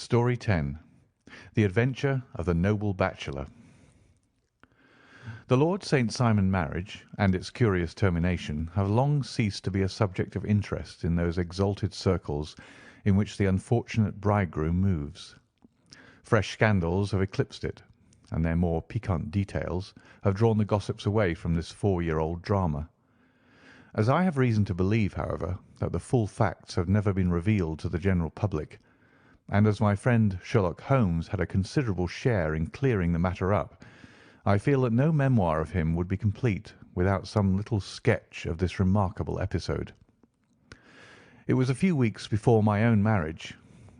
Story 10. The Adventure of the Noble Bachelor. The Lord St. Simon marriage and its curious termination have long ceased to be a subject of interest in those exalted circles in which the unfortunate bridegroom moves. Fresh scandals have eclipsed it, and their more piquant details have drawn the gossips away from this 4-year-old drama. As I have reason to believe, however, that the full facts have never been revealed to the general public, and as my friend Sherlock Holmes had a considerable share in clearing the matter up, I feel that no memoir of him would be complete without some little sketch of this remarkable episode. It was a few weeks before my own marriage,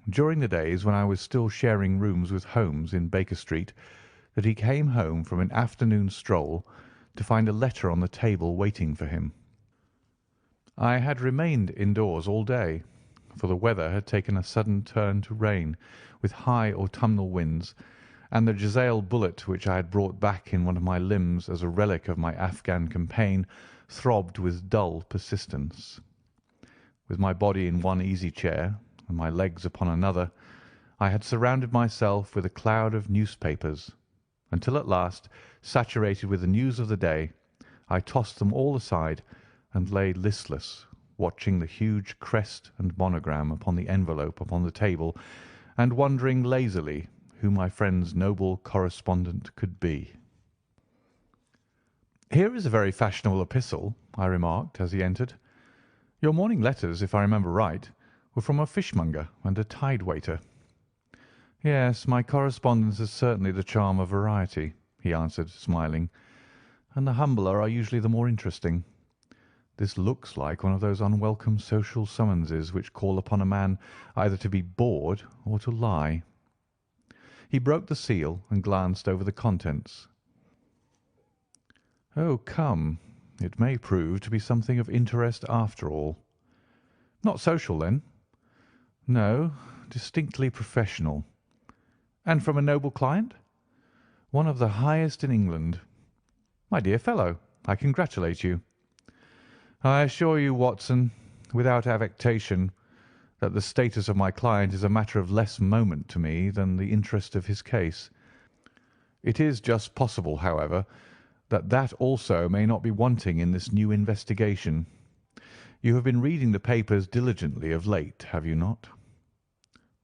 during the days when I was still sharing rooms with Holmes in Baker Street, that he came home from an afternoon stroll to find a letter on the table waiting for him. I had remained indoors all day, for the weather had taken a sudden turn to rain, with high autumnal winds, and the jezail bullet which I had brought back in one of my limbs as a relic of my Afghan campaign throbbed with dull persistence. With my body in one easy chair and my legs upon another, I had surrounded myself with a cloud of newspapers, until at last, saturated with the news of the day, I tossed them all aside and lay listless, watching the huge crest and monogram upon the envelope upon the table, and wondering lazily who my friend's noble correspondent could be. "Here is a very fashionable epistle," I remarked as he entered. "Your morning letters, if I remember right, were from a fishmonger and a tide waiter." "Yes, my correspondence is certainly the charm of variety," he answered, smiling, "and the humbler are usually the more interesting. This looks like one of those unwelcome social summonses which call upon a man either to be bored or to lie." He broke the seal and glanced over the contents. "Oh, come, it may prove to be something of interest after all." "Not social, then?" "No, distinctly professional." "And from a noble client?" "One of the highest in England." "My dear fellow, I congratulate you." "I assure you, Watson, without affectation, that the status of my client is a matter of less moment to me than the interest of his case. It is just possible, however, that that also may not be wanting in this new investigation. You have been reading the papers diligently of late, have you not?"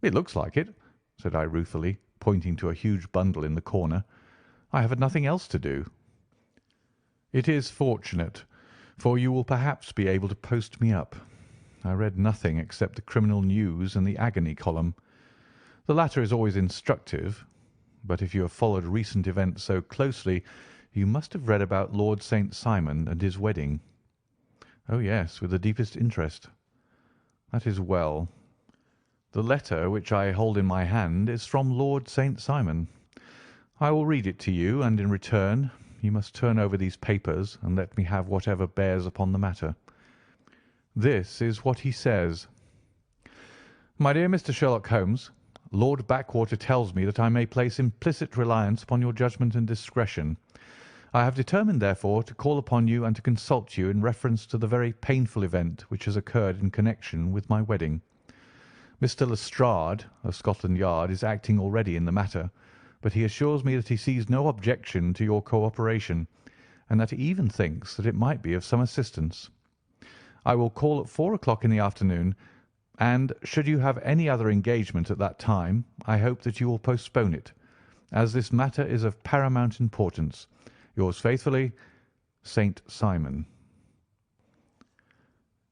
"It looks like it," said I ruefully, pointing to a huge bundle in the corner. "I have had nothing else to do." "It is fortunate, for you will perhaps be able to post me up. I read nothing except the criminal news and the agony column. The latter is always instructive, but if you have followed recent events so closely, you must have read about Lord St. Simon and his wedding." "Oh, yes, with the deepest interest." "That is well. The letter which I hold in my hand is from Lord St. Simon. I will read it to you, and in return you must turn over these papers and let me have whatever bears upon the matter. This is what he says: "My dear Mr. Sherlock Holmes, Lord Backwater tells me that I may place implicit reliance upon your judgment and discretion. I have determined, therefore, to call upon you and to consult you in reference to the very painful event which has occurred in connection with my wedding. Mr. Lestrade, of Scotland Yard, is acting already in the matter, but he assures me that he sees no objection to your cooperation, and that he even thinks that it might be of some assistance. I will call at 4 o'clock in the afternoon, and should you have any other engagement at that time, I hope that you will postpone it, as this matter is of paramount importance. Yours faithfully, St. Simon."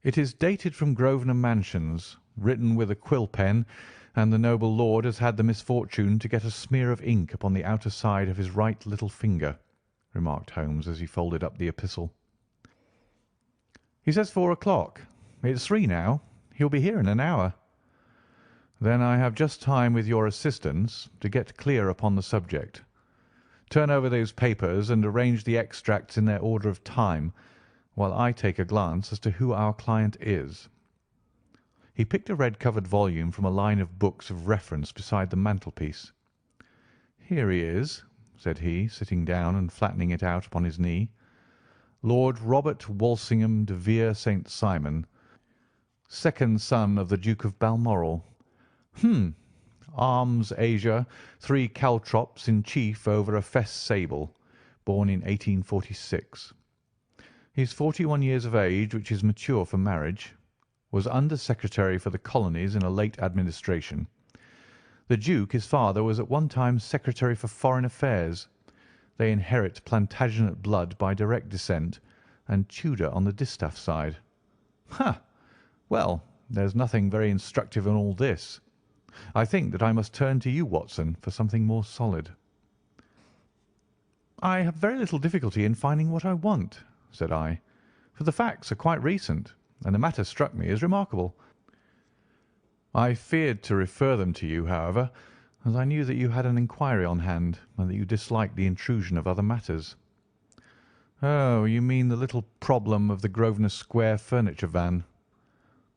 It is dated from Grosvenor Mansions, written with a quill pen, and the noble lord has had the misfortune to get a smear of ink upon the outer side of his right little finger, remarked Holmes as he folded up the epistle. "He says 4 o'clock. It's 3 now. He'll be here in an hour." "Then I have just time, with your assistance, to get clear upon the subject. Turn over those papers and arrange the extracts in their order of time, while I take a glance as to who our client is." He picked a red-covered volume from a line of books of reference beside the mantelpiece. "Here he is," said he, sitting down and flattening it out upon his knee. "Lord Robert Walsingham de Vere St. Simon, second son of the Duke of Balmoral. arms azure, 3 caltrops in chief over a fess sable, born in 1846. He is 41 years of age, which is mature for marriage. Was Under Secretary for the Colonies in a late administration. The Duke, his father, was at one time Secretary for Foreign Affairs. They inherit Plantagenet blood by direct descent, and Tudor on the distaff side. Ha! Well, there's nothing very instructive in all this. I think that I must turn to you, Watson, for something more solid. I have very little difficulty in finding what I want, said I, for the facts are quite recent, and the matter struck me as remarkable. I feared to refer them to you, however, as I knew that you had an inquiry on hand, and that you disliked the intrusion of other matters. Oh, you mean the little problem of the Grosvenor Square furniture van.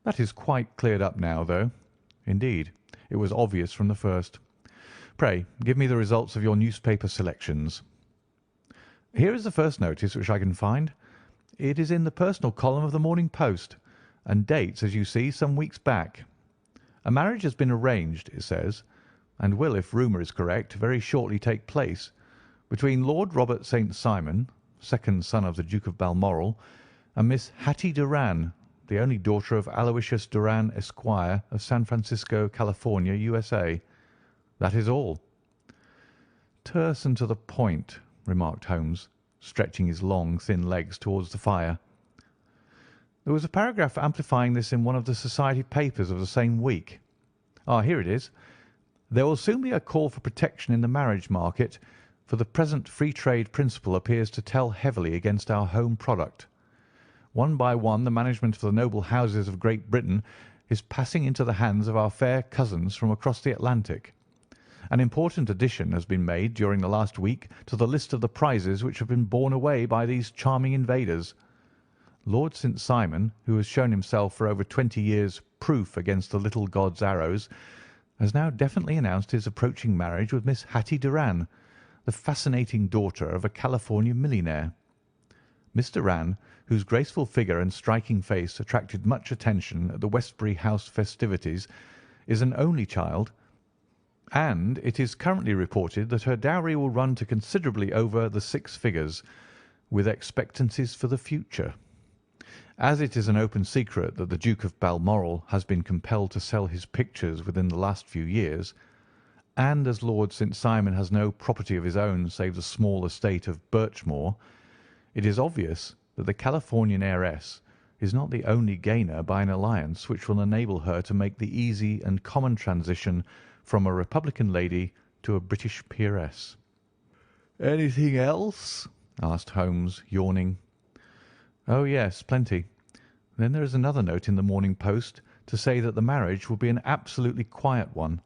That is quite cleared up now, though. Indeed, it was obvious from the first. Pray, give me the results of your newspaper selections. Here is the first notice which I can find. It is in the personal column of the Morning Post, and dates, as you see, some weeks back. A marriage has been arranged, it says, and will, if rumour is correct, very shortly take place, between Lord Robert St. Simon, second son of the Duke of Balmoral, and Miss Hattie Doran, the only daughter of Aloysius Doran, Esquire, of San Francisco, California, USA. That is all. Terse and to the point, remarked Holmes, stretching his long, thin legs towards the fire. There was a paragraph amplifying this in one of the society papers of the same week. Ah, here it is. There will soon be a call for protection in the marriage market, for the present free trade principle appears to tell heavily against our home product. One by one the management of the noble houses of Great Britain is passing into the hands of our fair cousins from across the Atlantic. An important addition has been made during the last week to the list of the prizes which have been borne away by these charming invaders. Lord St. Simon, who has shown himself for over 20 years proof against the little god's arrows, has now definitely announced his approaching marriage with Miss Hattie Doran, the fascinating daughter of a California millionaire. Miss Doran, whose graceful figure and striking face attracted much attention at the Westbury House festivities, is an only child, and it is currently reported that her dowry will run to considerably over the 6 figures, with expectancies for the future. As it is an open secret that the Duke of Balmoral has been compelled to sell his pictures within the last few years, and as Lord St. Simon has no property of his own save the small estate of Birchmoor, it is obvious that the Californian heiress is not the only gainer by an alliance which will enable her to make the easy and common transition from a Republican lady to a British peeress. "Anything else?" asked Holmes, yawning. "Oh, yes, plenty. Then there is another note in the Morning Post to say that the marriage will be an absolutely quiet one,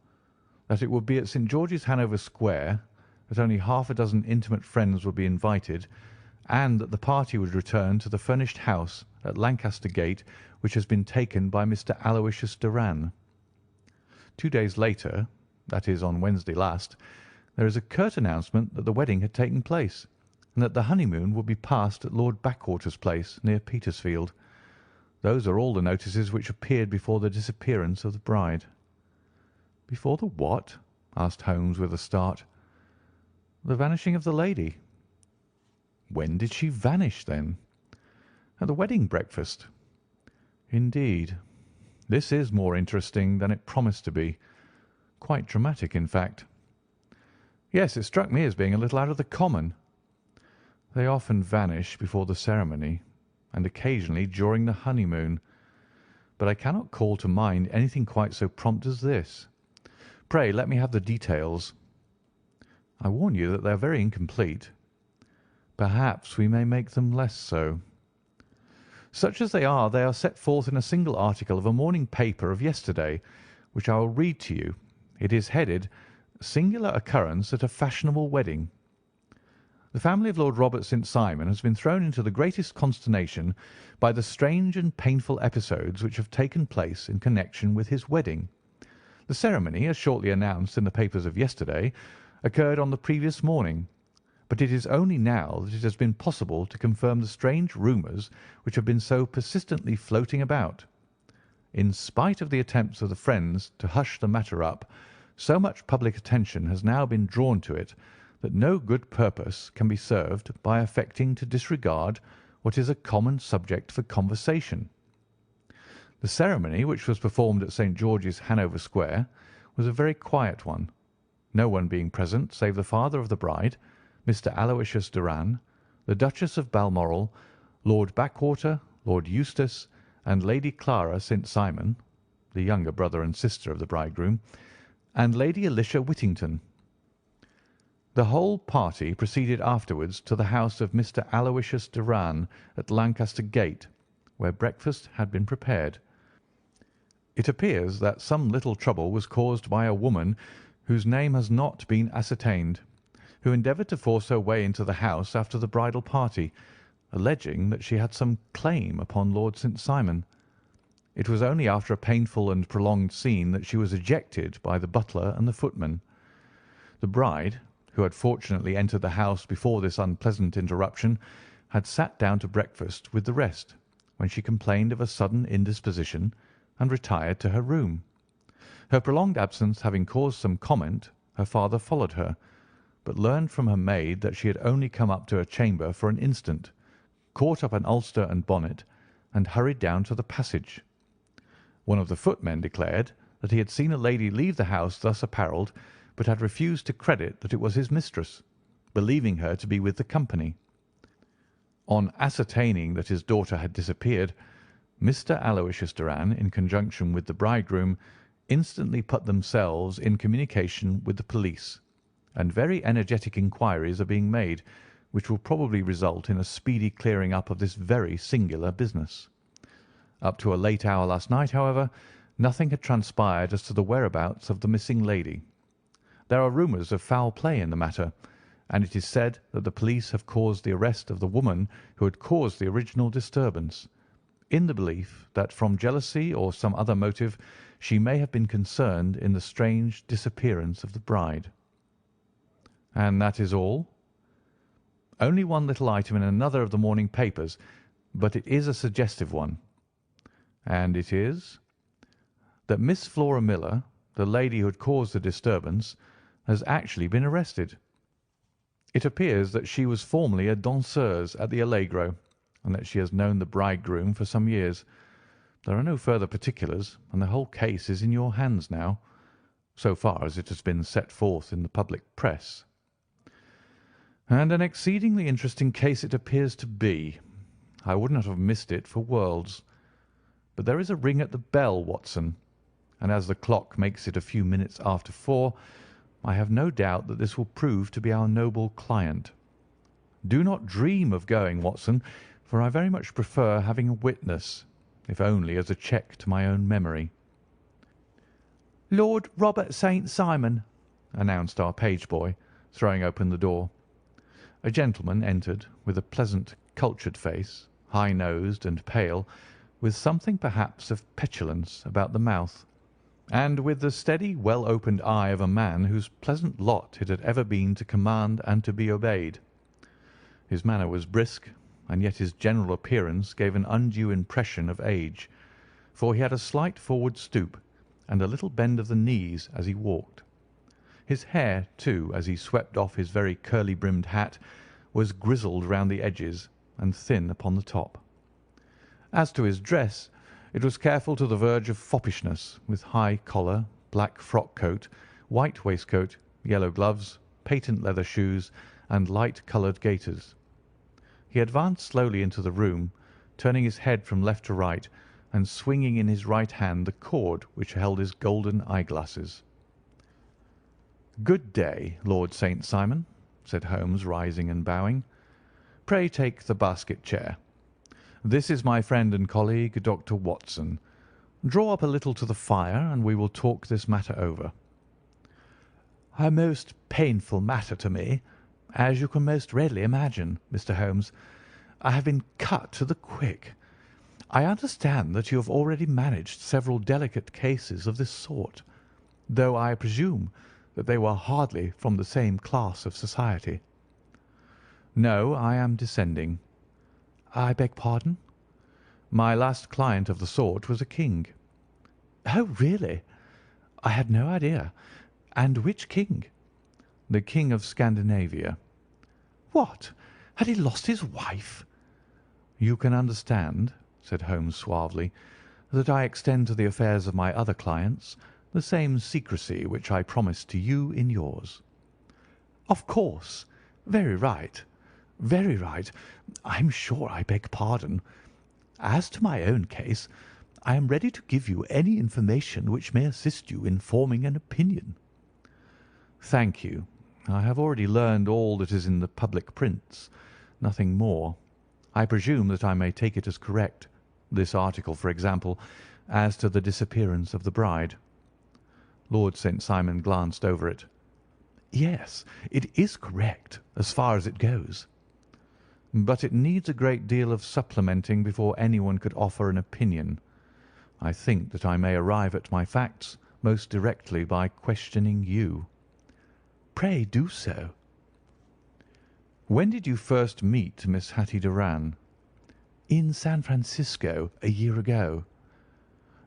that it will be at St. George's, Hanover Square, that only half a dozen intimate friends will be invited, and that the party would return to the furnished house at Lancaster Gate which has been taken by Mr. Aloysius Doran. 2 days later, that is on Wednesday last, there is a curt announcement that the wedding had taken place, and that the honeymoon would be passed at Lord Backwater's place near Petersfield. Those are all the notices which appeared before the disappearance of the bride." "Before the what?" asked Holmes with a start. "The vanishing of the lady." "When did she vanish, then?" "At the wedding breakfast." "Indeed. This is more interesting than it promised to be. Quite dramatic, in fact." "Yes, it struck me as being a little out of the common." "They often vanish before the ceremony, and occasionally during the honeymoon, but I cannot call to mind anything quite so prompt as this. Pray let me have the details." "I warn you that they are very incomplete." "Perhaps we may make them less so." "Such as they are set forth in a single article of a morning paper of yesterday, which I will read to you. It is headed, 'Singular Occurrence at a Fashionable Wedding.' The family of Lord Robert St. Simon has been thrown into the greatest consternation by the strange and painful episodes which have taken place in connection with his wedding. The ceremony, as shortly announced in the papers of yesterday, occurred on the previous morning, but it is only now that it has been possible to confirm the strange rumours which have been so persistently floating about. In spite of the attempts of the friends to hush the matter up, So much public attention has now been drawn to it that no good purpose can be served by affecting to disregard what is a common subject for conversation. The ceremony, which was performed at St. George's, Hanover Square, was a very quiet one, no one being present save the father of the bride, Mr. Aloysius Doran, the Duchess of Balmoral, Lord Backwater, Lord Eustace, and Lady Clara St. Simon, the younger brother and sister of the bridegroom, and Lady Alicia Whittington. The whole party proceeded afterwards to the house of Mr. Aloysius Doran at Lancaster Gate, where breakfast had been prepared. It appears that some little trouble was caused by a woman whose name has not been ascertained, who endeavoured to force her way into the house after the bridal party, alleging that she had some claim upon Lord St. Simon. It was only after a painful and prolonged scene that she was ejected by the butler and the footman. The bride, who had fortunately entered the house before this unpleasant interruption, had sat down to breakfast with the rest, when she complained of a sudden indisposition and retired to her room. Her prolonged absence having caused some comment, her father followed her, but learned from her maid that she had only come up to her chamber for an instant, caught up an ulster and bonnet, and hurried down to the passage. One of the footmen declared that he had seen a lady leave the house thus apparelled, but had refused to credit that it was his mistress, believing her to be with the company. On ascertaining that his daughter had disappeared, Mr. Aloysius Doran, in conjunction with the bridegroom, instantly put themselves in communication with the police, and very energetic inquiries are being made, which will probably result in a speedy clearing up of this very singular business. Up to a late hour last night, however, nothing had transpired as to the whereabouts of the missing lady. There are rumours of foul play in the matter, and it is said that the police have caused the arrest of the woman who had caused the original disturbance, in the belief that from jealousy or some other motive she may have been concerned in the strange disappearance of the bride. And that is all? Only one little item in another of the morning papers, but it is a suggestive one. And it is that Miss Flora Miller, the lady who had caused the disturbance, has actually been arrested. It appears that she was formerly a danseuse at the Allegro, and that she has known the bridegroom for some years. There are no further particulars, and the whole case is in your hands now, so far as it has been set forth in the public press. And an exceedingly interesting case it appears to be. I would not have missed it for worlds. But there is a ring at the bell, Watson, and as the clock makes it a few minutes after 4, I have no doubt that this will prove to be our noble client. Do not dream of going, Watson, for I very much prefer having a witness, if only as a check to my own memory." "Lord Robert St. Simon," announced our page boy, throwing open the door. A gentleman entered with a pleasant, cultured face, high-nosed and pale, with something perhaps of petulance about the mouth, and with the steady, well-opened eye of a man whose pleasant lot it had ever been to command and to be obeyed. His manner was brisk, and yet his general appearance gave an undue impression of age, for he had a slight forward stoop and a little bend of the knees as he walked. His hair, too, as he swept off his very curly-brimmed hat, was grizzled round the edges and thin upon the top. As to his dress, it was careful to the verge of foppishness, with high collar, black frock-coat, white waistcoat, yellow gloves, patent leather shoes, and light-coloured gaiters. He advanced slowly into the room, turning his head from left to right, and swinging in his right hand the cord which held his golden eyeglasses. "Good day, Lord St. Simon," said Holmes, rising and bowing. "Pray take the basket chair. This is my friend and colleague, Dr. Watson. Draw up a little to the fire, and we will talk this matter over." "A most painful matter to me, as you can most readily imagine, Mr. Holmes. I have been cut to the quick. I understand that you have already managed several delicate cases of this sort, though I presume that they were hardly from the same class of society." "No, I am descending." "I beg pardon?" "My last client of the sort was a king." "Oh, really? I had no idea. "And which king?" "The King of Scandinavia." "What! Had he lost his wife?" "You can understand," said Holmes suavely, "that I extend to the affairs of my other clients the same secrecy which I promised to you in yours." "Of course. Very right. Very right. I'm sure I beg pardon. As to my own case, I am ready to give you any information which may assist you in forming an opinion." "Thank you. I have already learned all that is in the public prints, nothing more. I presume that I may take it as correct, this article, for example, as to the disappearance of the bride." Lord St. Simon glanced over it. "Yes, it is correct as far as it goes." "But it needs a great deal of supplementing before anyone could offer an opinion. I think that I may arrive at my facts most directly by questioning you." "Pray do so." "When did you first meet Miss Hatty Doran?" "In San Francisco a year ago."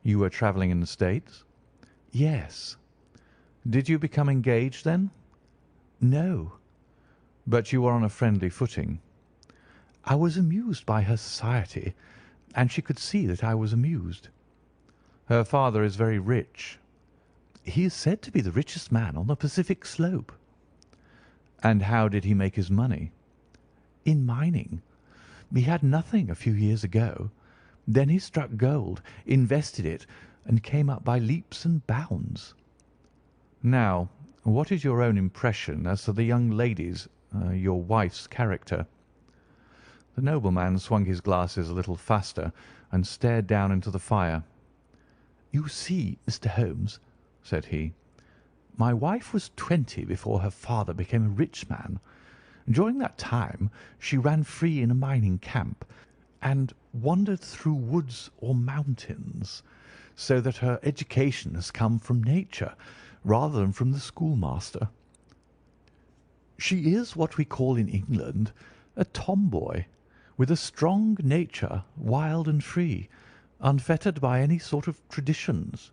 "You were travelling in the States?" "Yes." "Did you become engaged then?" "No." "But you were on a friendly footing?" "I was amused by her society, and she could see that I was amused." "Her father is very rich?" "He is said to be the richest man on the Pacific slope." "And how did he make his money?" "In mining. He had nothing a few years ago. Then he struck gold, invested it, and came up by leaps and bounds." "Now, what is your own impression as to the young lady's, your wife's character?" The nobleman swung his glasses a little faster and stared down into the fire. "You see, Mr. Holmes," said he, "my wife was 20 before her father became a rich man. During that time she ran free in a mining camp, and wandered through woods or mountains, so that her education has come from nature rather than from the schoolmaster. She is what we call in England a tomboy, with a strong nature, wild and free, unfettered by any sort of traditions.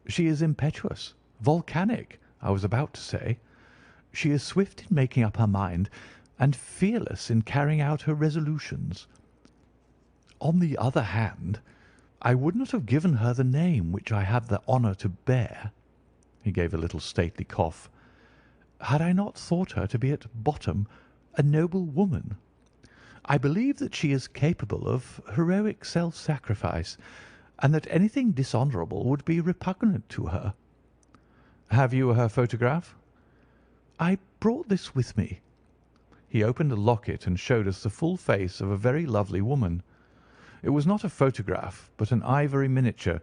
She is impetuous, volcanic, I was about to say. She is swift in making up her mind, and fearless in carrying out her resolutions. On the other hand, I would not have given her the name which I have the honour to bear," he gave a little stately cough, "had I not thought her to be at bottom a noble woman. I believe that she is capable of heroic self-sacrifice, and that anything dishonourable would be repugnant to her." "Have you her photograph?" "I brought this with me." He opened a locket and showed us the full face of a very lovely woman. It was not a photograph, but an ivory miniature,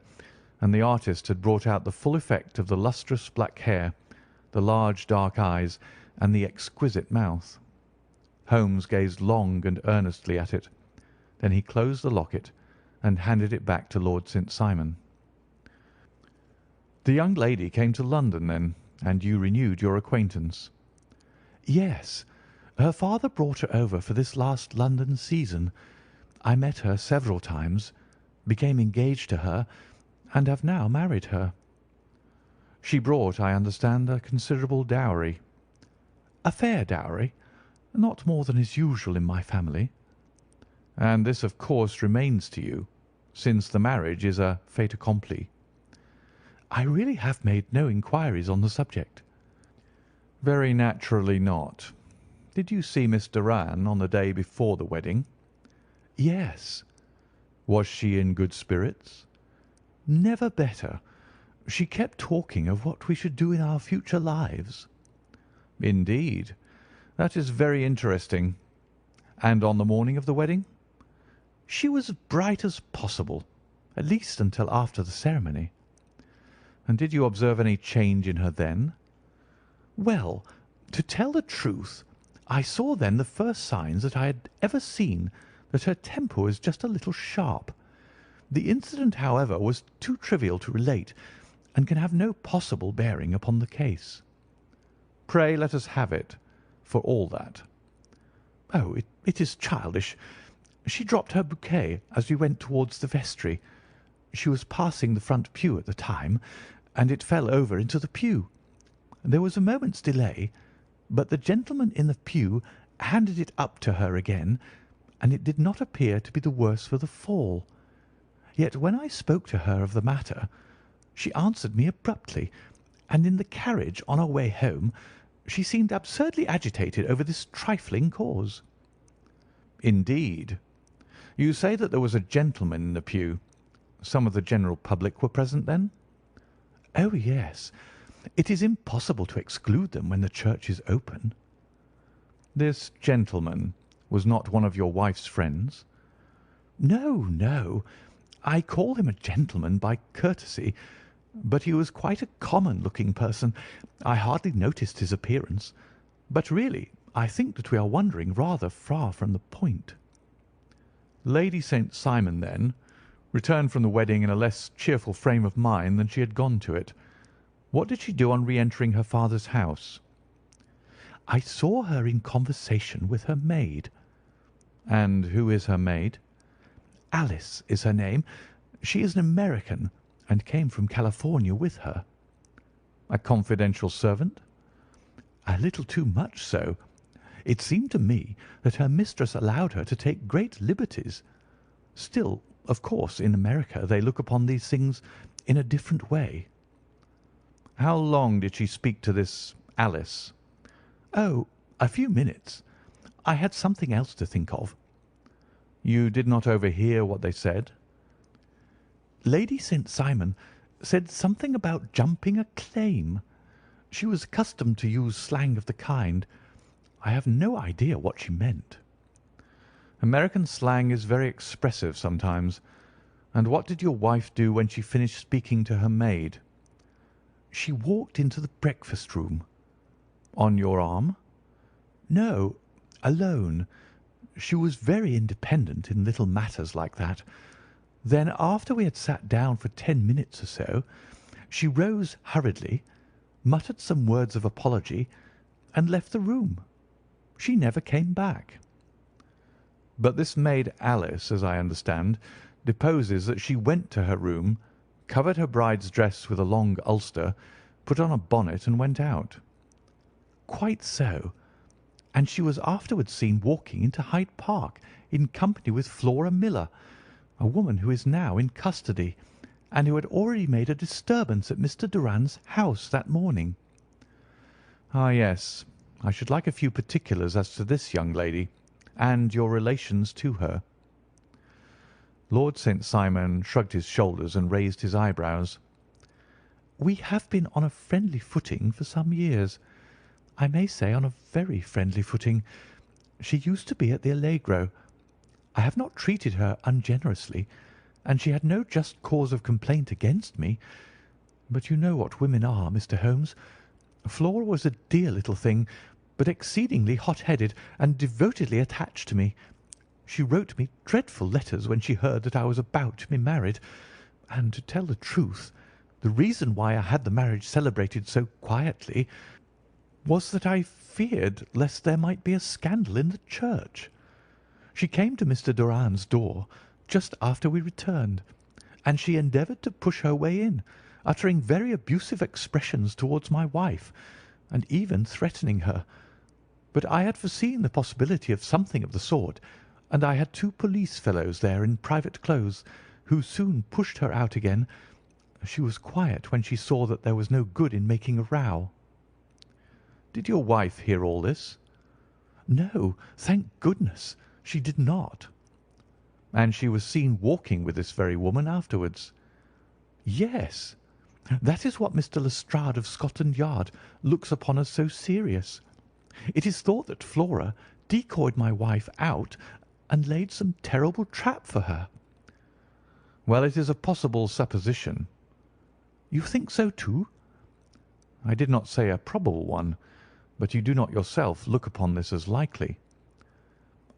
and the artist had brought out the full effect of the lustrous black hair, the large dark eyes, and the exquisite mouth. Holmes gazed long and earnestly at it. Then he closed the locket and handed it back to Lord St. Simon. "The young lady came to London, then, and you renewed your acquaintance?" "Yes. Her father brought her over for this last London season. I met her several times, became engaged to her, and have now married her." "She brought, I understand, a considerable dowry?" "A fair dowry. Not more than is usual in my family." "And this, of course, remains to you, since the marriage is a fait accompli?" "I really have made no inquiries on the subject." "Very naturally not. Did you see Miss Doran on the day before the wedding?" "Yes." "Was she in good spirits?" "Never better. She kept talking of what we should do in our future lives." "Indeed. That is very interesting. And on the morning of the wedding?" "She was as bright as possible, at least until after the ceremony." "And did you observe any change in her then?" "Well, to tell the truth, I saw then the first signs that I had ever seen that her temper was just a little sharp. The incident, however, was too trivial to relate, and can have no possible bearing upon the case." "Pray let us have it, for all that." "Oh, it is childish. She dropped her bouquet as we went towards the vestry. She was passing the front pew at the time, and it fell over into the pew. There was a moment's delay, but the gentleman in the pew handed it up to her again, and it did not appear to be the worse for the fall. Yet when I spoke to her of the matter, she answered me abruptly, and in the carriage on our way home she seemed absurdly agitated over this trifling cause." "Indeed. You say that there was a gentleman in the pew. Some of the general public were present, then?" "Oh, yes. It is impossible to exclude them when the church is open." "This gentleman was not one of your wife's friends?" "No, no. I call him a gentleman by courtesy, but he was quite a common-looking person. I hardly noticed his appearance. But really, I think that we are wandering rather far from the point." Lady St. Simon, then, returned from the wedding in a less cheerful frame of mind than she had gone to it. What did she do on re-entering her father's house? "I saw her in conversation with her maid." "And who is her maid?" "Alice is her name. She is an American, and came from California with her." "A confidential servant?" "A little too much so. It seemed to me that her mistress allowed her to take great liberties. Still, of course, in America they look upon these things in a different way." "How long did she speak to this Alice?" "Oh, a few minutes. I had something else to think of." "You did not overhear what they said?" "Lady St. Simon said something about jumping a claim. She was accustomed to use slang of the kind. I have no idea what she meant." "American slang is very expressive sometimes. And what did your wife do when she finished speaking to her maid?" "She walked into the breakfast-room." "On your arm?" "No, alone. She was very independent in little matters like that. Then, after we had sat down for 10 minutes or so, she rose hurriedly, muttered some words of apology, and left the room. She never came back." "But this maid Alice, as I understand, deposes that she went to her room, covered her bride's dress with a long ulster, put on a bonnet, and went out." "Quite so. And she was afterwards seen walking into Hyde Park in company with Flora Miller, a woman who is now in custody, and who had already made a disturbance at Mr. Doran's house that morning." "Ah, yes. I should like a few particulars as to this young lady, and your relations to her." Lord St. Simon shrugged his shoulders and raised his eyebrows. "We have been on a friendly footing for some years. I may say on a very friendly footing. She used to be at the Allegro. I have not treated her ungenerously, and she had no just cause of complaint against me. But you know what women are, Mr. Holmes. Flora was a dear little thing, but exceedingly hot-headed and devotedly attached to me. She wrote me dreadful letters when she heard that I was about to be married, and, to tell the truth, the reason why I had the marriage celebrated so quietly was that I feared lest there might be a scandal in the church. She came to Mr. Doran's door just after we returned, and she endeavoured to push her way in, uttering very abusive expressions towards my wife, and even threatening her. But I had foreseen the possibility of something of the sort, and I had 2 police fellows there in private clothes, who soon pushed her out again. She was quiet when she saw that there was no good in making a row." "Did your wife hear all this?" "No, thank goodness, she did not." "And she was seen walking with this very woman afterwards?" "Yes. That is what Mr. Lestrade of Scotland Yard looks upon as so serious. It is thought that Flora decoyed my wife out and laid some terrible trap for her." "Well, it is a possible supposition." "You think so too?" "I did not say a probable one, but you do not yourself look upon this as likely."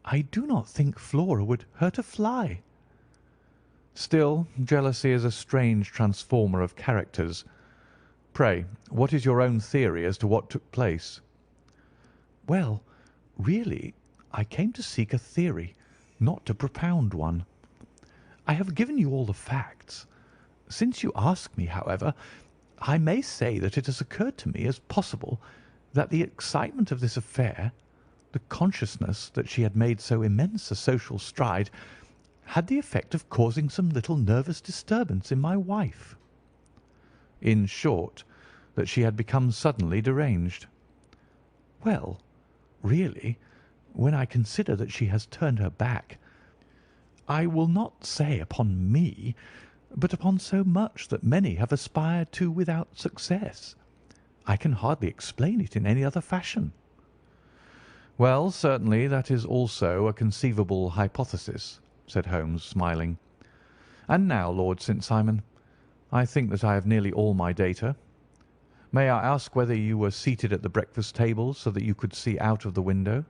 "I do not think Flora would hurt a fly." "Still, jealousy is a strange transformer of characters. Pray, what is your own theory as to what took place?" "Well, really, I came to seek a theory, not to propound one. I have given you all the facts. Since you ask me, however, I may say that it has occurred to me as possible that the excitement of this affair, the consciousness that she had made so immense a social stride, had the effect of causing some little nervous disturbance in my wife. In short, that she had become suddenly deranged. Well, really, when I consider that she has turned her back, I will not say upon me, but upon so much that many have aspired to without success, I can hardly explain it in any other fashion. Well, certainly that is also a conceivable hypothesis, said Holmes, smiling. And now, Lord St. Simon, I think that I have nearly all my data. May I ask whether you were seated at the breakfast table so that you could see out of the window?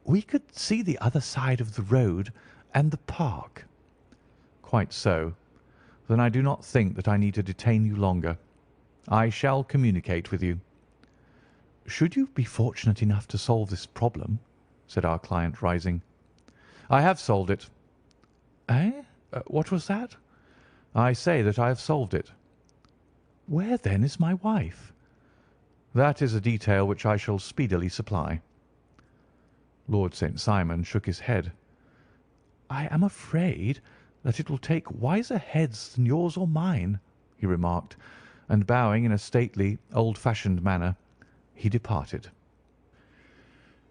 We could see the other side of the road and the park. Quite so. Then I do not think that I need to detain you longer. I shall communicate with you. Should you be fortunate enough to solve this problem, said our client, rising. I have solved it. Eh? What was that? I say that I have solved it. Where, then, is my wife? That is a detail which I shall speedily supply. Lord St. Simon shook his head. I am afraid that it will take wiser heads than yours or mine, he remarked, and bowing in a stately, old-fashioned manner, he departed.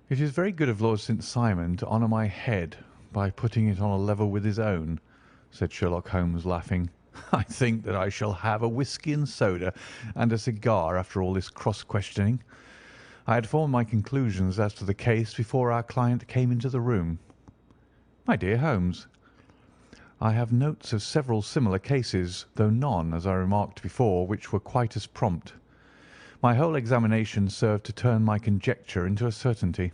It is very good of Lord St. Simon to honour my head by putting it on a level with his own, said Sherlock Holmes, laughing. I think that I shall have a whisky and soda and a cigar after all this cross-questioning. I had formed my conclusions as to the case before our client came into the room. My dear Holmes, I have notes of several similar cases, though none, as I remarked before, which were quite as prompt. My whole examination served to turn my conjecture into a certainty.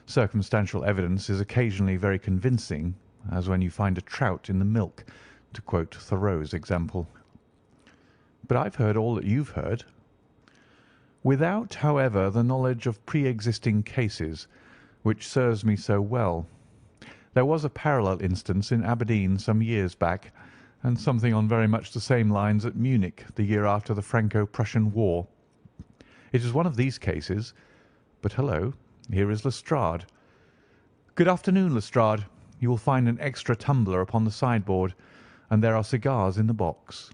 Circumstantial evidence is occasionally very convincing, as when you find a trout in the milk, to quote Thoreau's example. But I've heard all that you've heard. Without, however, the knowledge of pre-existing cases, which serves me so well. There was a parallel instance in Aberdeen some years back, and something on very much the same lines at Munich the year after the Franco-Prussian War. It is one of these cases. But hello, here is Lestrade. Good afternoon, Lestrade. You will find an extra tumbler upon the sideboard, and there are cigars in the box.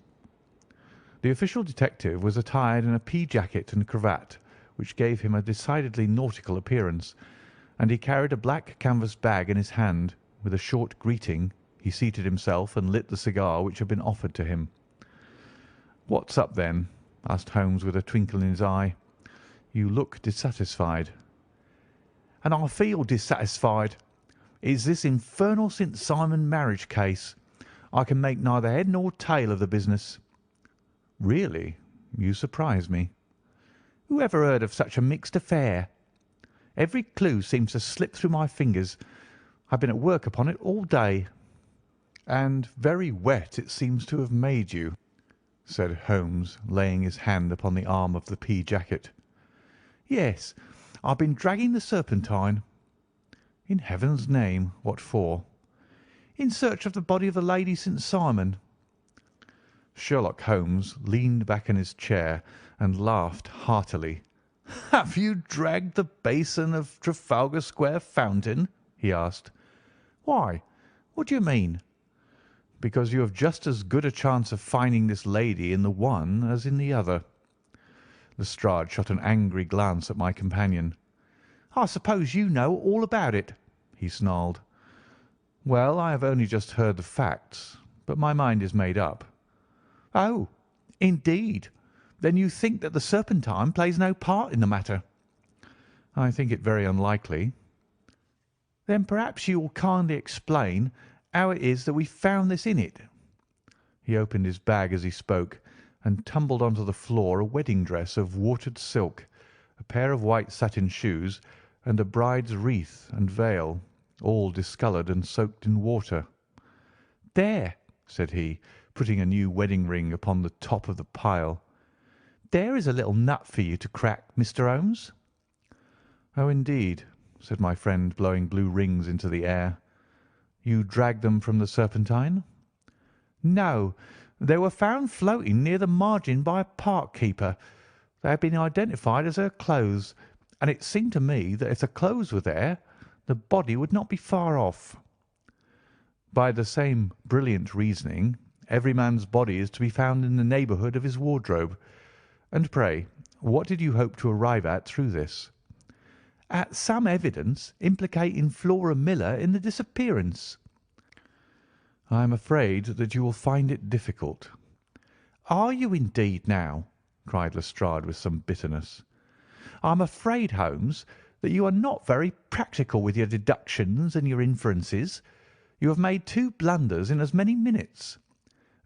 The official detective was attired in a pea jacket and cravat, which gave him a decidedly nautical appearance, and he carried a black canvas bag in his hand. With a short greeting, he seated himself and lit the cigar which had been offered to him. "What's up, then?" asked Holmes with a twinkle in his eye. "You look dissatisfied." "And I feel dissatisfied. It's this infernal St. Simon marriage case. I can make neither head nor tail of the business." "Really? You surprise me." "Who ever heard of such a mixed affair? Every clue seems to slip through my fingers. I've been at work upon it all day." "And very wet it seems to have made you," said Holmes, laying his hand upon the arm of the pea jacket. "Yes, I've been dragging the Serpentine." "In heaven's name, what for?" "In search of the body of the Lady St. Simon." Sherlock Holmes leaned back in his chair and laughed heartily. "Have you dragged the basin of Trafalgar Square fountain?" he asked. "Why? What do you mean?" "Because you have just as good a chance of finding this lady in the one as in the other." Lestrade shot an angry glance at my companion. "I suppose you know all about it," he snarled. "Well, I have only just heard the facts, but my mind is made up." "Oh, indeed. Then you think that the Serpentine plays no part in the matter?" "I think it very unlikely." "Then perhaps you will kindly explain how it is that we found this in it." He opened his bag as he spoke, and tumbled onto the floor a wedding dress of watered silk, a pair of white satin shoes, and a bride's wreath and veil, all discoloured and soaked in water. "There," said he, putting a new wedding ring upon the top of the pile. "There is a little nut for you to crack, Mr. Holmes." "Oh, indeed," said my friend, blowing blue rings into the air. "You dragged them from the Serpentine?" "No, They were found floating near the margin by a park keeper. They had been identified as her clothes, and it seemed to me that if the clothes were there, the body would not be far off. By the same brilliant reasoning, every man's body is to be found in the neighbourhood of his wardrobe. And pray, what did you hope to arrive at through this?" "At some evidence implicating Flora Miller in the disappearance." "I am afraid that you will find it difficult." "Are you indeed now?" cried Lestrade with some bitterness. "I am afraid, Holmes, that you are not very practical with your deductions and your inferences. You have made two blunders in as many minutes.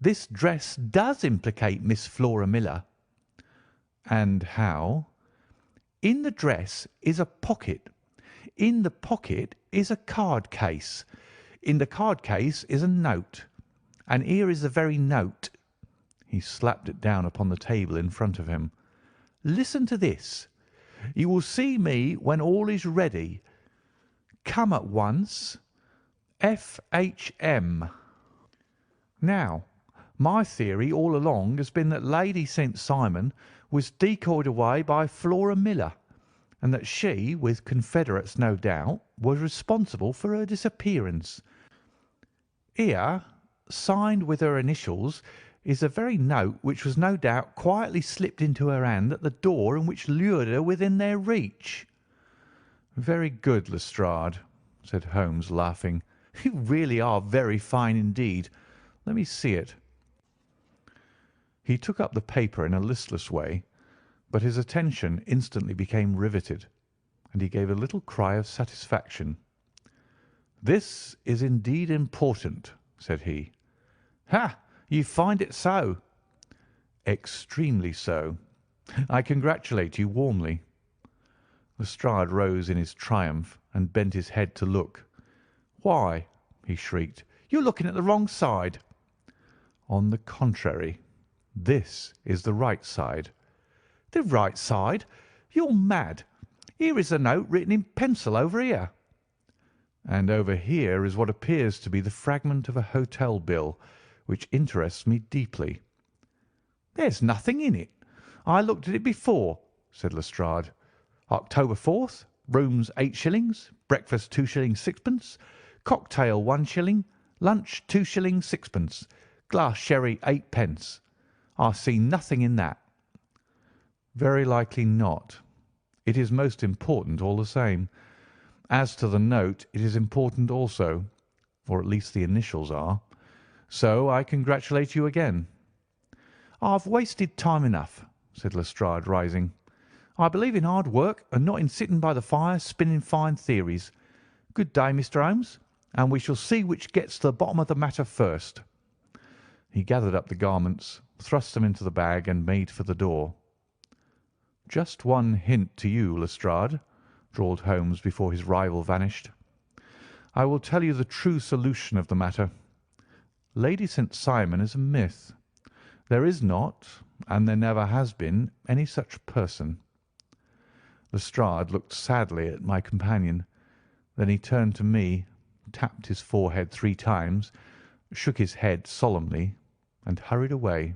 This dress does implicate Miss Flora Miller." "And how?" "In the dress is a pocket. In the pocket is a card case. In the card case is a note. And here is the very note." He slapped it down upon the table in front of him. "Listen to this. 'You will see me when all is ready. Come at once. F.H.M.' Now, my theory all along has been that Lady St. Simon was decoyed away by Flora Miller, and that she, with confederates no doubt, was responsible for her disappearance. Here, signed with her initials, is the very note which was no doubt quietly slipped into her hand at the door and which lured her within their reach." "Very good, Lestrade," said Holmes, laughing. "You really are very fine indeed. Let me see it." He took up the paper in a listless way, but his attention instantly became riveted, and he gave a little cry of satisfaction. "This is indeed important," said he. "Ha! You find it so?" "Extremely so. I congratulate you warmly." Lestrade rose in his triumph and bent his head to look. "Why," he shrieked, "you are looking at the wrong side." "On the contrary, this is the right side." "The right side? You're mad. Here is the note written in pencil over here." "And over here is what appears to be the fragment of a hotel bill, which interests me deeply." "There's nothing in it. I looked at it before," said Lestrade. "October 4th, rooms 8 shillings, breakfast 2 shillings 6pence, cocktail 1 shilling, lunch 2 shillings 6pence, glass sherry 8 pence. I see nothing in that." "Very likely not. It is most important all the same. As to the note, it is important also, or at least the initials are. So I congratulate you again." "I've wasted time enough," said Lestrade, rising. "I believe in hard work and not in sitting by the fire spinning fine theories. Good day, Mr. Holmes, and we shall see which gets to the bottom of the matter first." He gathered up the garments, thrust them into the bag, and made for the door. "Just one hint to you, Lestrade," drawled Holmes before his rival vanished. "I will tell you the true solution of the matter. Lady St. Simon is a myth. There is not, and there never has been, any such person." Lestrade looked sadly at my companion. Then he turned to me, tapped his forehead 3 times, shook his head solemnly, and hurried away.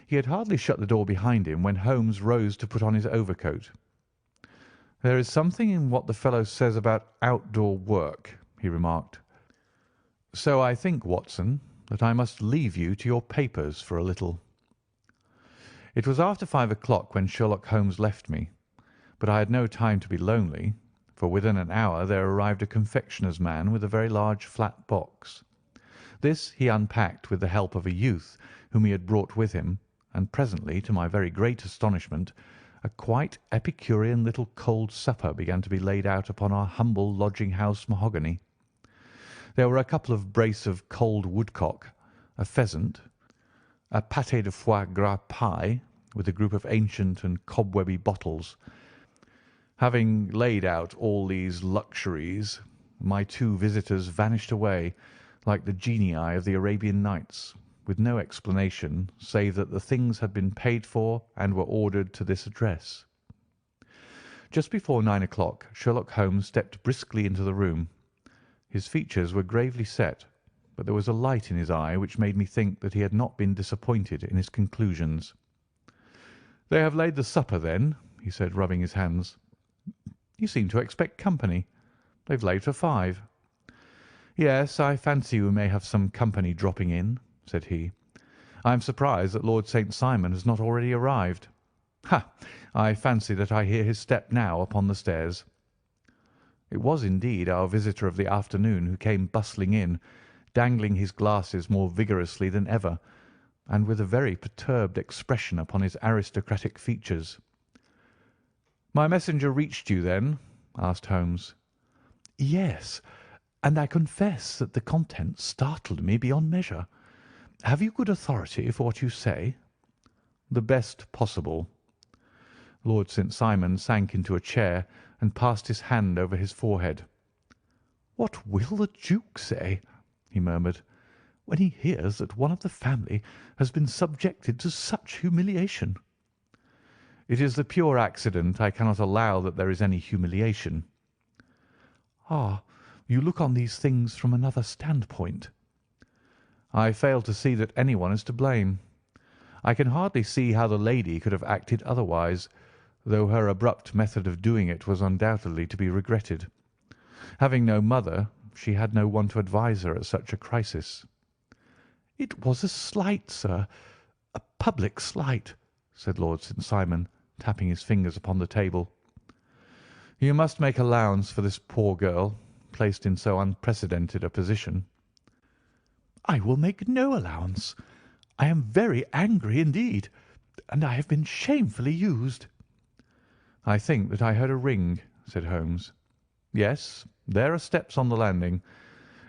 He had hardly shut the door behind him when Holmes rose to put on his overcoat. "There is something in what the fellow says about outdoor work," he remarked. "So I think, Watson, that I must leave you to your papers for a little." It was after 5 o'clock when Sherlock Holmes left me, but I had no time to be lonely, for within an hour there arrived a confectioner's man with a very large flat box. This he unpacked with the help of a youth whom he had brought with him, and presently, to my very great astonishment, a quite epicurean little cold supper began to be laid out upon our humble lodging-house mahogany. There were a couple of brace of cold woodcock, a pheasant, a pâté de foie gras pie, with a group of ancient and cobwebby bottles. Having laid out all these luxuries, my 2 visitors vanished away, like the genii of the Arabian Nights, with no explanation save that the things had been paid for and were ordered to this address. Just before 9 o'clock Sherlock Holmes stepped briskly into the room. His features were gravely set, but there was a light in his eye which made me think that he had not been disappointed in his conclusions. "They have laid the supper, then?" he said, rubbing his hands. "You seem to expect company. They've laid for 5. "Yes, I fancy we may have some company dropping in," said he. "I am surprised that Lord St. Simon has not already arrived. Ha! I fancy that I hear his step now upon the stairs." It was indeed our visitor of the afternoon who came bustling in, dangling his glasses more vigorously than ever, and with a very perturbed expression upon his aristocratic features. "My messenger reached you, then?" asked Holmes. "Yes, and I confess that the contents startled me beyond measure. Have you good authority for what you say?" "The best possible." Lord St. Simon sank into a chair and passed his hand over his forehead. "What will the Duke say," he murmured, "when he hears that one of the family has been subjected to such humiliation?" "It is the pure accident. I cannot allow that there is any humiliation." "Ah, you look on these things from another standpoint." "I fail to see that anyone is to blame. I can hardly see how the lady could have acted otherwise, though her abrupt method of doing it was undoubtedly to be regretted. Having no mother, she had no one to advise her at such a crisis." "It was a slight, sir, a public slight," said Lord St. Simon, tapping his fingers upon the table. "You must make allowance for this poor girl, placed in so unprecedented a position." "I will make no allowance. I am very angry indeed, and I have been shamefully used." "I think that I heard a ring," said Holmes. "Yes, there are steps on the landing.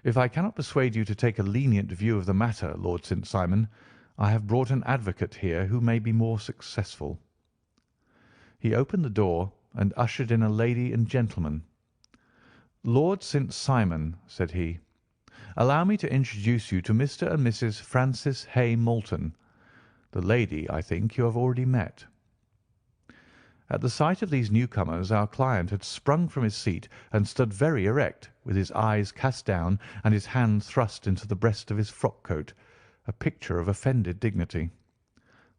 If I cannot persuade you to take a lenient view of the matter, Lord St. Simon, I have brought an advocate here who may be more successful." He opened the door and ushered in a lady and gentleman. "Lord St. Simon," said he, "allow me to introduce you to Mr. and Mrs. Francis Hay Moulton. The lady, I think, you have already met." At the sight of these newcomers our client had sprung from his seat and stood very erect, with his eyes cast down and his hand thrust into the breast of his frock-coat, a picture of offended dignity.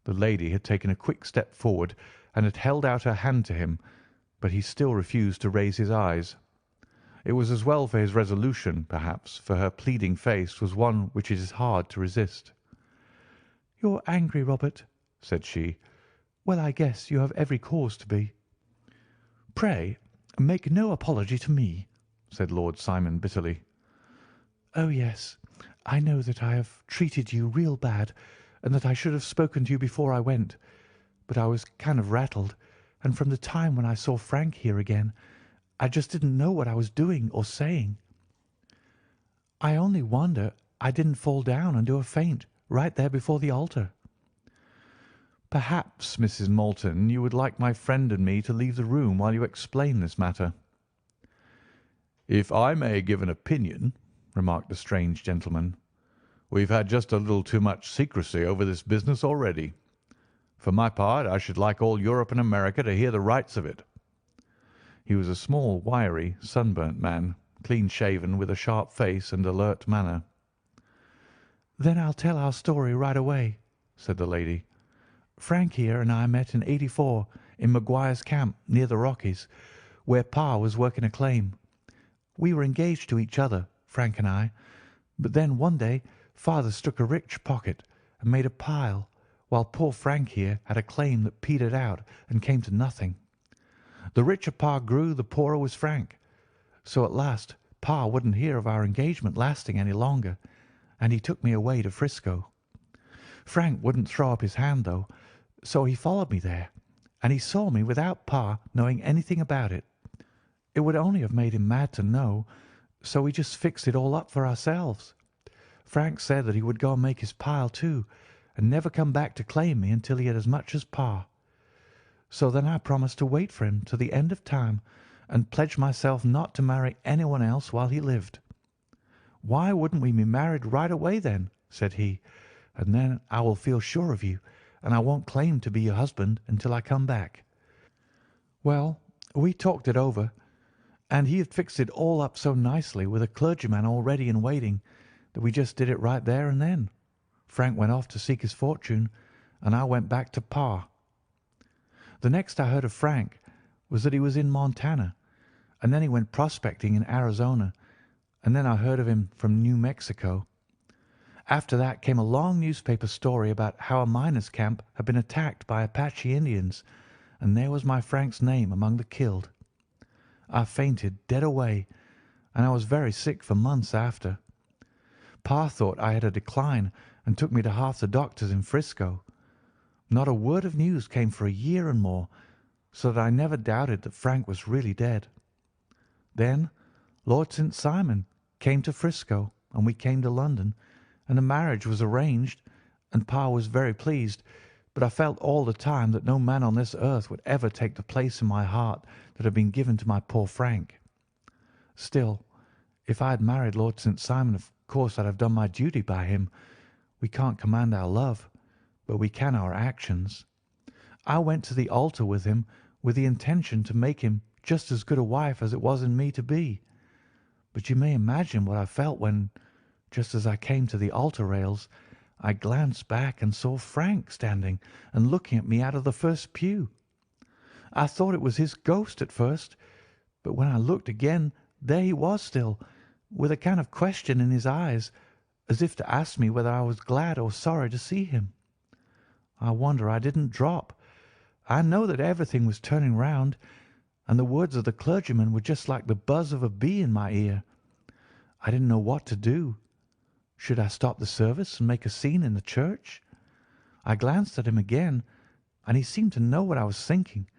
The lady had taken a quick step forward and had held out her hand to him, but he still refused to raise his eyes. It was as well for his resolution, perhaps, for her pleading face was one which it is hard to resist. "You're angry, Robert," said she. "Well, I guess you have every cause to be." "Pray make no apology to me," said Lord Simon bitterly. "Oh, yes, I know that I have treated you real bad, and that I should have spoken to you before I went, but I was kind of rattled, and from the time when I saw Frank here again, I just didn't know what I was doing or saying. I only wonder I didn't fall down and do a faint right there before the altar." "Perhaps, Mrs. Moulton, you would like my friend and me to leave the room while you explain this matter." "If I may give an opinion," remarked the strange gentleman, "we've had just a little too much secrecy over this business already. For my part, I should like all Europe and America to hear the rights of it." He was a small, wiry, sunburnt man, clean-shaven, with a sharp face and alert manner. "Then I'll tell our story right away," said the lady. "Frank here and I met in '84 in Maguire's camp near the Rockies, where Pa was working a claim. We were engaged to each other, Frank and I, but then one day Father struck a rich pocket and made a pile, while poor Frank here had a claim that petered out and came to nothing. The richer Pa grew, the poorer was Frank. So at last Pa wouldn't hear of our engagement lasting any longer, and he took me away to Frisco. Frank wouldn't throw up his hand, though, so he followed me there, and he saw me without Pa knowing anything about it. It would only have made him mad to know, so we just fixed it all up for ourselves. Frank said that he would go and make his pile too, and never come back to claim me until he had as much as Pa. So then I promised to wait for him to the end of time, and pledged myself not to marry anyone else while he lived. 'Why wouldn't we be married right away then?' said he, 'and then I will feel sure of you, and I won't claim to be your husband until I come back.' Well, we talked it over, and he had fixed it all up so nicely with a clergyman all ready and waiting, that we just did it right there and then. Frank went off to seek his fortune, and I went back to Pa. The next I heard of Frank was that he was in Montana, and then he went prospecting in Arizona, and then I heard of him from New Mexico. After that came a long newspaper story about how a miners' camp had been attacked by Apache Indians, and there was my Frank's name among the killed. I fainted dead away, and I was very sick for months after. Pa thought I had a decline and took me to half the doctors in Frisco. Not a word of news came for a year and more, so that I never doubted that Frank was really dead. Then Lord St. Simon came to Frisco, and we came to London, and the marriage was arranged, and Pa was very pleased, but I felt all the time that no man on this earth would ever take the place in my heart that had been given to my poor Frank. Still, if I had married Lord St. Simon, of course I'd have done my duty by him. We can't command our love, but we can our actions. I went to the altar with him with the intention to make him just as good a wife as it was in me to be. But you may imagine what I felt when, just as I came to the altar rails, I glanced back and saw Frank standing and looking at me out of the first pew. I thought it was his ghost at first, but when I looked again, there he was still, with a kind of question in his eyes, as if to ask me whether I was glad or sorry to see him. I wonder I didn't drop. I know that everything was turning round, and the words of the clergyman were just like the buzz of a bee in my ear. I didn't know what to do. Should I stop the service and make a scene in the church? I glanced at him again, and he seemed to know what I was thinking,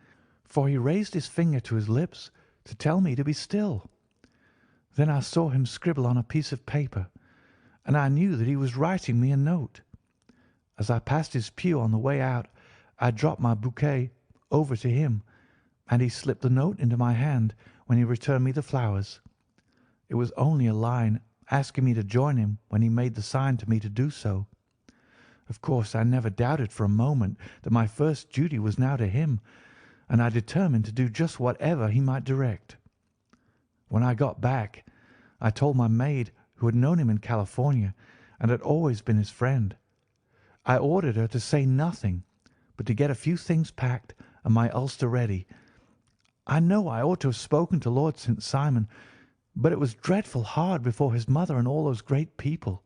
for he raised his finger to his lips to tell me to be still. Then I saw him scribble on a piece of paper, and I knew that he was writing me a note. As I passed his pew on the way out, I dropped my bouquet over to him, and he slipped the note into my hand when he returned me the flowers. It was only a line asking me to join him when he made the sign to me to do so. Of course, I never doubted for a moment that my first duty was now to him, and I determined to do just whatever he might direct. When I got back, I told my maid, who had known him in California and had always been his friend. I ordered her to say nothing, but to get a few things packed and my ulster ready. I know I ought to have spoken to Lord St. Simon, but it was dreadful hard before his mother and all those great people.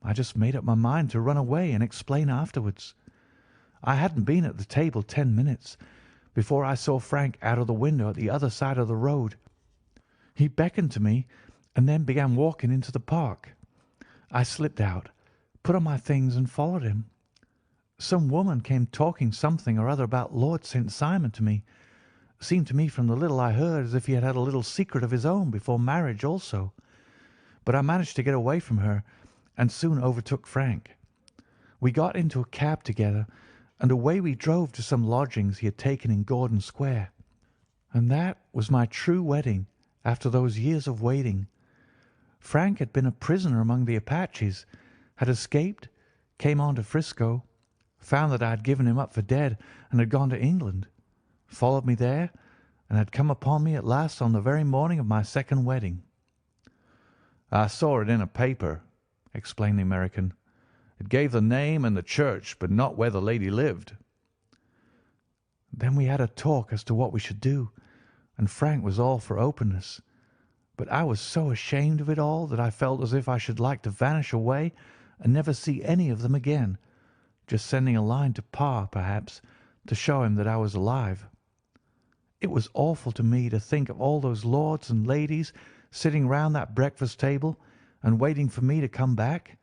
I just made up my mind to run away and explain afterwards. I hadn't been at the table 10 minutes before I saw Frank out of the window at the other side of the road. He beckoned to me and then began walking into the park. I slipped out, put on my things, and followed him. Some woman came talking something or other about Lord St. Simon to me. Seemed to me from the little I heard as if he had had a little secret of his own before marriage also. But I managed to get away from her and soon overtook Frank. We got into a cab together, and away we drove to some lodgings he had taken in Gordon Square. And that was my true wedding after those years of waiting. Frank had been a prisoner among the Apaches, had escaped, came on to Frisco, found that I had given him up for dead and had gone to England, followed me there, and had come upon me at last on the very morning of my second wedding. "I saw it in a paper," explained the American. "It gave the name and the church, but not where the lady lived." Then we had a talk as to what we should do, and Frank was all for openness. But I was so ashamed of it all that I felt as if I should like to vanish away and never see any of them again, just sending a line to Pa, perhaps, to show him that I was alive. It was awful to me to think of all those lords and ladies sitting round that breakfast table and waiting for me to come back.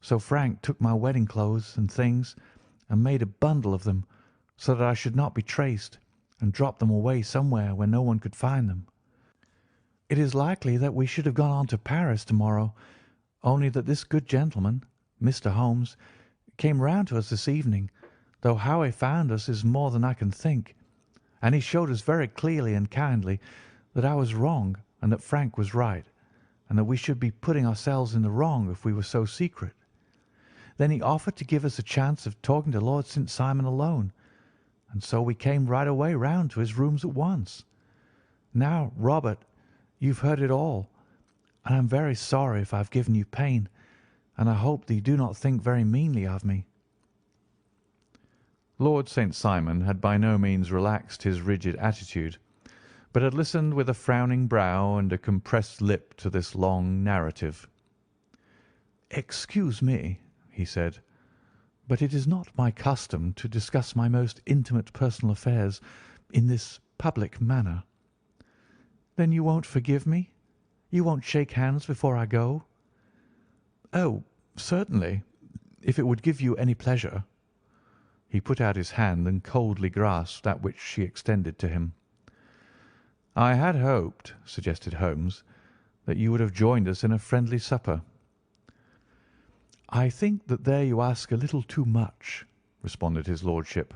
So Frank took my wedding clothes and things and made a bundle of them so that I should not be traced, and dropped them away somewhere where no one could find them. It is likely that we should have gone on to Paris tomorrow, only that this good gentleman, Mr. Holmes, came round to us this evening, though how he found us is more than I can think, and he showed us very clearly and kindly that I was wrong and that Frank was right, and that we should be putting ourselves in the wrong if we were so secret. Then he offered to give us a chance of talking to Lord St. Simon alone, and so we came right away round to his rooms at once. Now, Robert, you've heard it all. and I am very sorry if I have given you pain, and I hope that you do not think very meanly of me." Lord St. Simon had by no means relaxed his rigid attitude, but had listened with a frowning brow and a compressed lip to this long narrative. "Excuse me," he said, "but it is not my custom to discuss my most intimate personal affairs in this public manner." "Then you won't forgive me? You won't shake hands before I go?" "Oh, certainly, if it would give you any pleasure." He put out his hand and coldly grasped that which she extended to him. "I had hoped," suggested Holmes, "that you would have joined us in a friendly supper." "I think that there you ask a little too much," responded his lordship.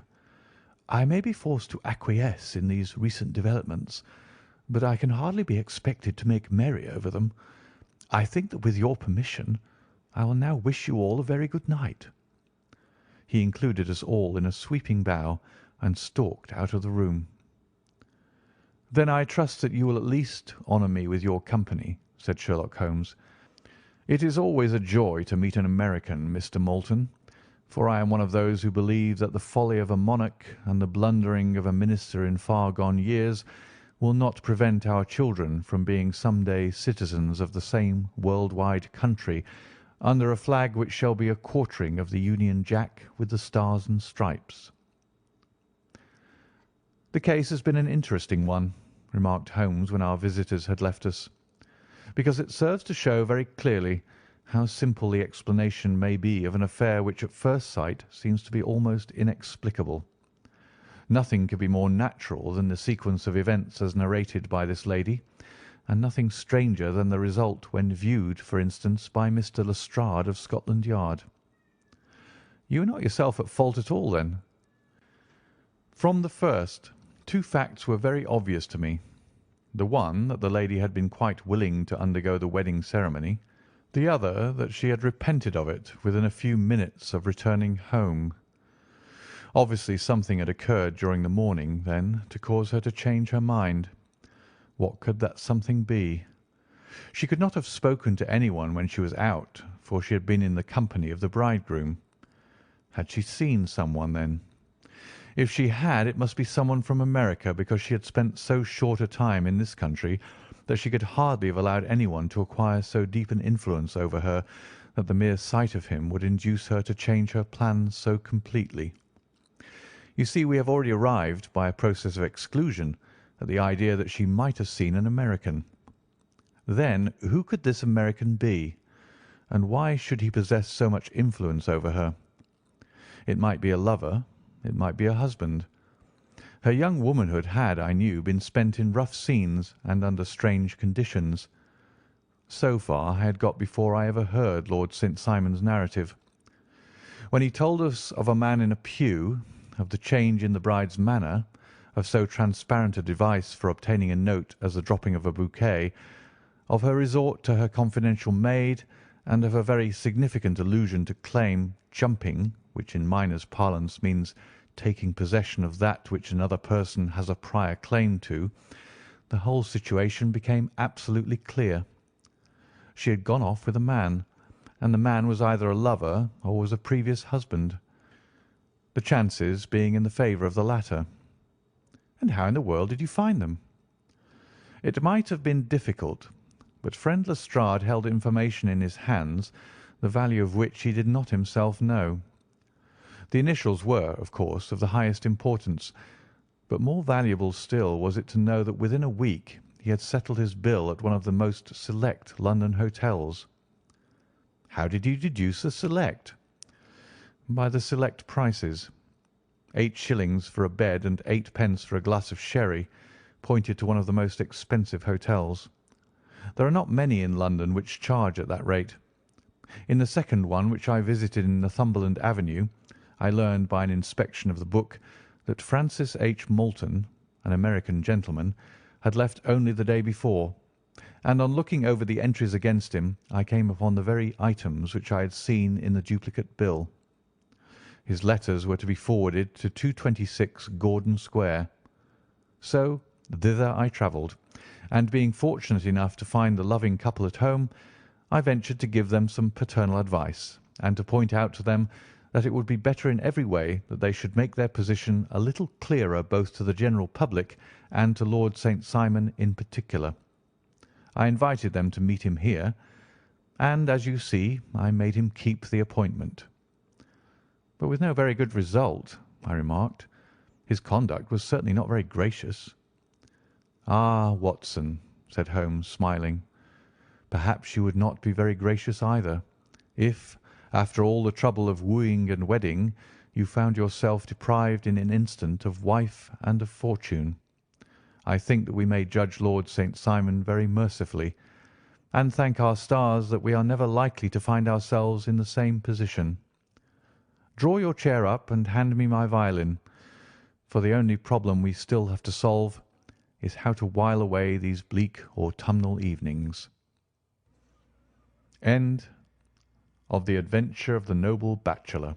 "I may be forced to acquiesce in these recent developments, but I can hardly be expected to make merry over them. I think that with your permission I will now wish you all a very good night." He included us all in a sweeping bow and stalked out of the room. "Then I trust that you will at least honour me with your company," said Sherlock Holmes. "It is always a joy to meet an American, Mr. Moulton, for I am one of those who believe that the folly of a monarch and the blundering of a minister in far gone years will not prevent our children from being some day citizens of the same world-wide country under a flag which shall be a quartering of the Union Jack with the stars and stripes." "The case has been an interesting one," remarked Holmes when our visitors had left us, "because it serves to show very clearly how simple the explanation may be of an affair which at first sight seems to be almost inexplicable. Nothing could be more natural than the sequence of events as narrated by this lady, and nothing stranger than the result when viewed, for instance, by Mr. Lestrade of Scotland Yard." "You are not yourself at fault at all, then?" "From the first, two facts were very obvious to me. The one, that the lady had been quite willing to undergo the wedding ceremony. The other, that she had repented of it within a few minutes of returning home. Obviously something had occurred during the morning, then, to cause her to change her mind. What could that something be? She could not have spoken to anyone when she was out, for she had been in the company of the bridegroom. Had she seen someone, then? If she had, it must be someone from America, because she had spent so short a time in this country that she could hardly have allowed anyone to acquire so deep an influence over her that the mere sight of him would induce her to change her plans so completely. You see, we have already arrived, by a process of exclusion, at the idea that she might have seen an American. Then, who could this American be, and why should he possess so much influence over her? It might be a lover, it might be a husband. Her young womanhood had, I knew, been spent in rough scenes and under strange conditions. So far I had got before I ever heard Lord St. Simon's narrative. When he told us of a man in a pew, of the change in the bride's manner, of so transparent a device for obtaining a note as the dropping of a bouquet, of her resort to her confidential maid, and of a very significant allusion to claim jumping, which in miners' parlance means taking possession of that which another person has a prior claim to, the whole situation became absolutely clear. She had gone off with a man, and the man was either a lover or was a previous husband, the chances being in the favour of the latter. "And how in the world did you find them?" "It might have been difficult, but friend Lestrade held information in his hands the value of which he did not himself know. The initials were, of course, of the highest importance, but more valuable still was it to know that within a week he had settled his bill at one of the most select London hotels." "How did you deduce the select?" "By the select prices. 8 shillings for a bed and 8 pence for a glass of sherry pointed to one of the most expensive hotels. There are not many in London which charge at that rate. In the second one, which I visited in Northumberland Avenue, I learned by an inspection of the book that Francis H. Moulton, an American gentleman, had left only the day before, and on looking over the entries against him I came upon the very items which I had seen in the duplicate bill. His letters were to be forwarded to 226 Gordon Square. So thither I travelled, and being fortunate enough to find the loving couple at home, I ventured to give them some paternal advice, and to point out to them that it would be better in every way that they should make their position a little clearer both to the general public and to Lord St. Simon in particular. I invited them to meet him here, and, as you see, I made him keep the appointment." "But with no very good result," I remarked. "His conduct was certainly not very gracious." "Ah, Watson," said Holmes, smiling, "perhaps you would not be very gracious either, if, after all the trouble of wooing and wedding, you found yourself deprived in an instant of wife and of fortune. I think that we may judge Lord St. Simon very mercifully, and thank our stars that we are never likely to find ourselves in the same position. Draw your chair up and hand me my violin, for the only problem we still have to solve is how to while away these bleak autumnal evenings." End of The Adventure of the Noble Bachelor,